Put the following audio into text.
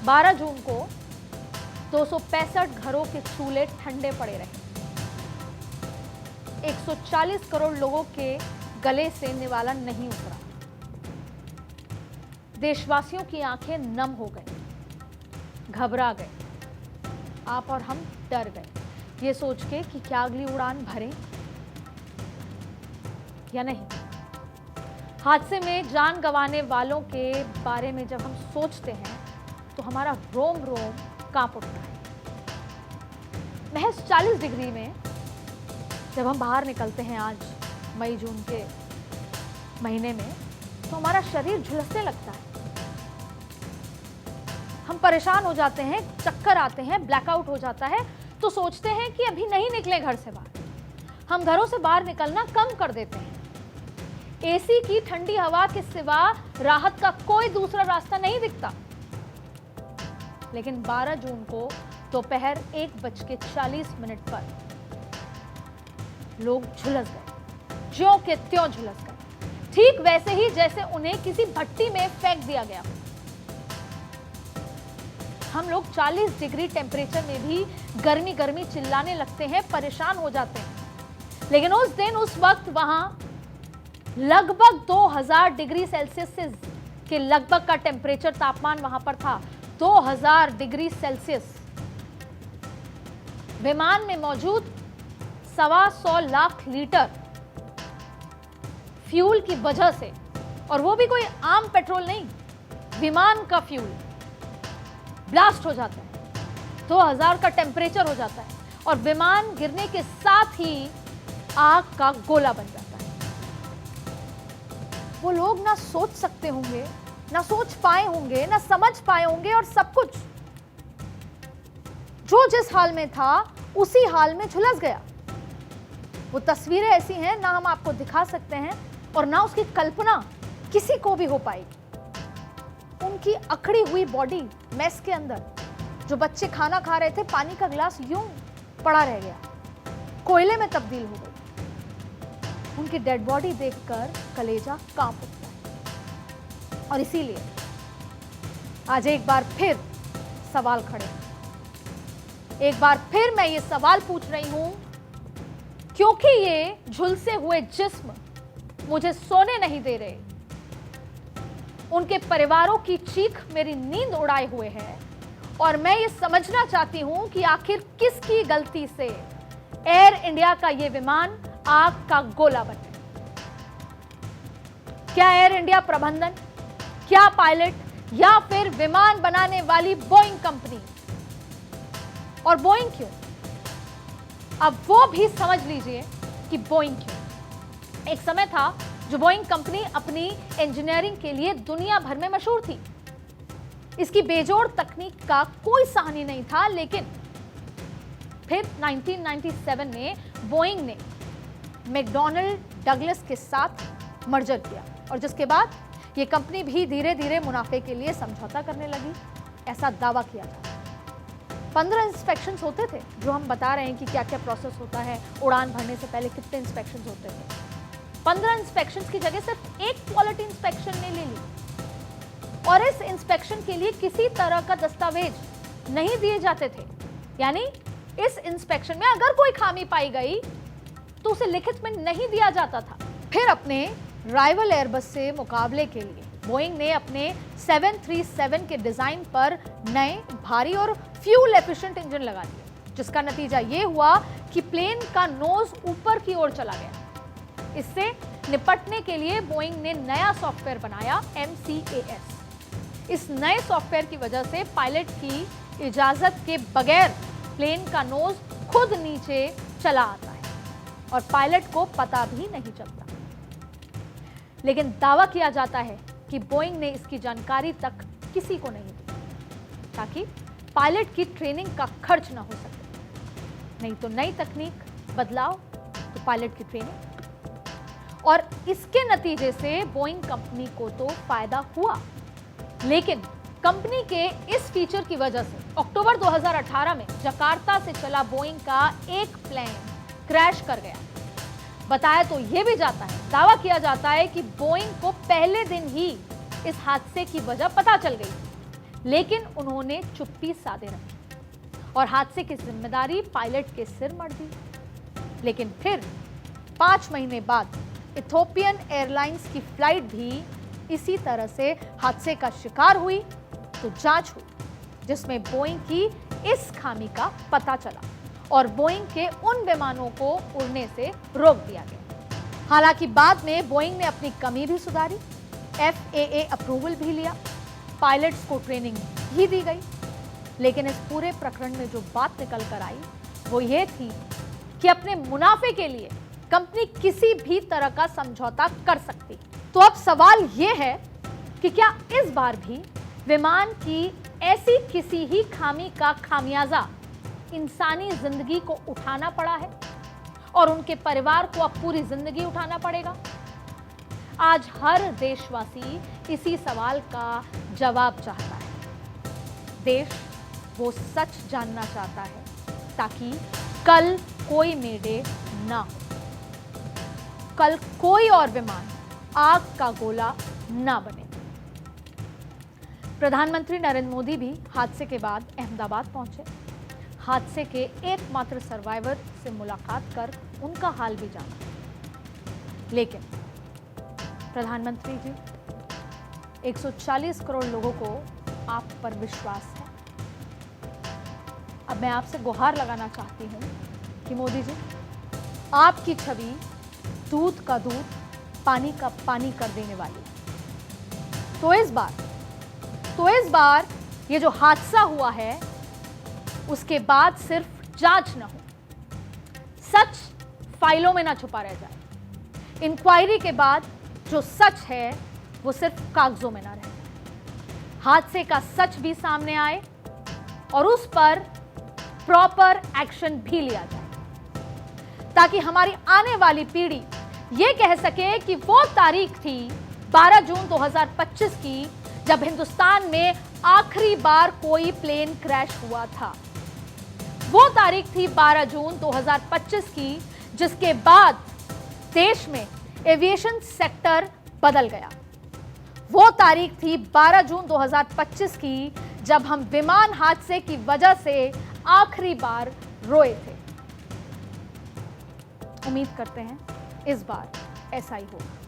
12 जून को 265 घरों के चूल्हे ठंडे पड़े रहे। 140 करोड़ लोगों के गले से निवाला नहीं उतरा। देशवासियों की आंखें नम हो गई, घबरा गए। आप और हम डर गए ये सोच के कि क्या अगली उड़ान भरें या नहीं। हादसे में जान गंवाने वालों के बारे में जब हम सोचते हैं तो हमारा रोम रोम कांप उठता है। महज 40 डिग्री में जब हम बाहर निकलते हैं आज मई जून के महीने में, तो हमारा शरीर झुलसने लगता है। हम परेशान हो जाते हैं, चक्कर आते हैं, ब्लैकआउट हो जाता है, तो सोचते हैं कि अभी नहीं निकले घर से बाहर। हम घरों से बाहर निकलना कम कर देते हैं। एसी की ठंडी हवा के सिवा राहत का कोई दूसरा रास्ता नहीं दिखता। लेकिन 12 जून को दोपहर 1:40 पर लोग झुलस गए, ज्यों के त्यों झुलस गए, ठीक वैसे ही जैसे उन्हें किसी भट्टी में फेंक दिया गया। हम लोग 40 डिग्री टेम्परेचर में भी गर्मी गर्मी चिल्लाने लगते हैं, परेशान हो जाते हैं। लेकिन उस दिन उस वक्त वहां लगभग 2000 डिग्री सेल्सियस से के लगभग का टेम्परेचर तापमान वहां पर था। 2000 डिग्री सेल्सियस। विमान में मौजूद 125 लाख लीटर फ्यूल की वजह से, और वो भी कोई आम पेट्रोल नहीं, विमान का फ्यूल ब्लास्ट हो जाता है। 2000 का टेम्परेचर हो जाता है और विमान गिरने के साथ ही आग का गोला बन जाता है। वो लोग ना सोच सकते होंगे, ना सोच पाए होंगे, ना समझ पाए होंगे, और सब कुछ जो जिस हाल में था उसी हाल में झुलस गया। वो तस्वीरें ऐसी हैं, ना हम आपको दिखा सकते हैं और ना उसकी कल्पना किसी को भी हो पाएगी। उनकी अकड़ी हुई बॉडी मेस के अंदर, जो बच्चे खाना खा रहे थे, पानी का गिलास यूं पड़ा रह गया, कोयले में तब्दील हो गई। उनकी डेड बॉडी देखकर कलेजा कांप उठता है। और इसीलिए आज एक बार फिर सवाल खड़े हैं। एक बार फिर मैं ये सवाल पूछ रही हूं, क्योंकि ये झुलसे हुए जिस्म मुझे सोने नहीं दे रहे। उनके परिवारों की चीख मेरी नींद उड़ाए हुए है, और मैं ये समझना चाहती हूं कि आखिर किसकी गलती से एयर इंडिया का ये विमान आग का गोला बन गया। क्या एयर इंडिया प्रबंधन, क्या पायलट, या फिर विमान बनाने वाली बोइंग कंपनी? और बोइंग क्यों? अब वो भी समझ लीजिए कि बोइंग क्यों। एक समय था जो बोइंग कंपनी अपनी इंजीनियरिंग के लिए दुनिया भर में मशहूर थी। इसकी बेजोड़ तकनीक का कोई साहनी नहीं था, लेकिन फिर 1997 में बोइंग ने मैकडॉनल्ड डगलस के साथ मर्जर किया, और जिसके बाद ये कंपनी भी धीरे धीरे मुनाफे के लिए समझौता करने लगी, ऐसा दावा किया था। 15 इंस्पेक्शंस होते थे, जो हम बता रहे हैं कि क्या क्या प्रोसेस होता है, उड़ान भरने से पहले कितने इंस्पेक्शंस होते थे। 15 इंस्पेक्शंस की जगह सिर्फ एक क्वालिटी इंस्पेक्शन ने ले ली, और इस इंस्पेक्शन के लिए किसी तरह का दस्तावेज नहीं दिए जाते थे। यानी इस इंस्पेक्शन में अगर कोई खामी पाई गई तो उसे लिखित में नहीं दिया जाता था। फिर अपने राइवल एयरबस से मुकाबले के लिए बोइंग ने अपने 737 के डिजाइन पर नए भारी और फ्यूल एफिशिएंट इंजन लगा दिए, जिसका नतीजा ये हुआ कि प्लेन का नोज ऊपर की ओर चला गया। इससे निपटने के लिए बोइंग ने नया सॉफ्टवेयर बनाया, MCAS। इस नए सॉफ्टवेयर की वजह से पायलट की इजाजत के बगैर प्लेन का नोज खुद नीचे चला आता है और पायलट को पता भी नहीं चलता। लेकिन दावा किया जाता है कि बोइंग ने इसकी जानकारी तक किसी को नहीं दी, ताकि पायलट की ट्रेनिंग का खर्च ना हो सके। नहीं तो नई तकनीक, बदलाव तो पायलट की ट्रेनिंग। और इसके नतीजे से बोइंग कंपनी को तो फायदा हुआ, लेकिन कंपनी के इस फीचर की वजह से अक्टूबर 2018 में जकार्ता से चला बोइंग का एक प्लेन क्रैश कर गया। बताया तो यह भी जाता है, दावा किया जाता है कि बोइंग को पहले दिन ही इस हादसे की वजह पता चल गई, लेकिन उन्होंने चुप्पी साधे रखी और हादसे की जिम्मेदारी पायलट के सिर मढ़ दी। लेकिन फिर 5 महीने बाद इथोपियन एयरलाइंस की फ्लाइट भी इसी तरह से हादसे का शिकार हुई तो जांच हुई, जिसमें बोइंग की इस खामी का पता चला और बोइंग के उन विमानों को उड़ने से रोक दिया गया। हालांकि बाद में बोइंग ने अपनी कमी भी सुधारी, FAA अप्रूवल भी लिया, पायलट्स को ट्रेनिंग भी दी गई। लेकिन इस पूरे प्रकरण में जो बात निकल कर आई वो ये थी कि अपने मुनाफे के लिए कंपनी किसी भी तरह का समझौता कर सकती। तो अब सवाल यह है कि क्या इस बार भी विमान की ऐसी किसी ही खामी का खामियाजा इंसानी जिंदगी को उठाना पड़ा है और उनके परिवार को अब पूरी जिंदगी उठाना पड़ेगा? आज हर देशवासी इसी सवाल का जवाब चाहता है। देश वो सच जानना चाहता है ताकि कल कोई मेडे ना हो, कल कोई और विमान आग का गोला ना बने। प्रधानमंत्री नरेंद्र मोदी भी हादसे के बाद अहमदाबाद पहुंचे, हादसे के एकमात्र सर्वाइवर से मुलाकात कर उनका हाल भी जाना। लेकिन प्रधानमंत्री जी, 140 करोड़ लोगों को आप पर विश्वास है। अब मैं आपसे गुहार लगाना चाहती हूं कि मोदी जी, आपकी छवि दूध का दूध, पानी का पानी कर देने वाली। तो इस बार ये जो हादसा हुआ है उसके बाद सिर्फ जांच न हो, सच फाइलों में ना छुपा रह जाए। इंक्वायरी के बाद जो सच है वो सिर्फ कागजों में ना रह जाए। हादसे का सच भी सामने आए और उस पर प्रॉपर एक्शन भी लिया जाए ताकि हमारी आने वाली पीढ़ी ये कह सके कि वो तारीख थी 12 जून 2025 की जब हिंदुस्तान में आखिरी बार कोई प्लेन क्रैश हुआ था। वो तारीख थी 12 जून 2025 की जिसके बाद देश में एविएशन सेक्टर बदल गया। वो तारीख थी 12 जून 2025 की जब हम विमान हादसे की वजह से आखिरी बार रोए थे। उम्मीद करते हैं इस बार ऐसा ही होगा।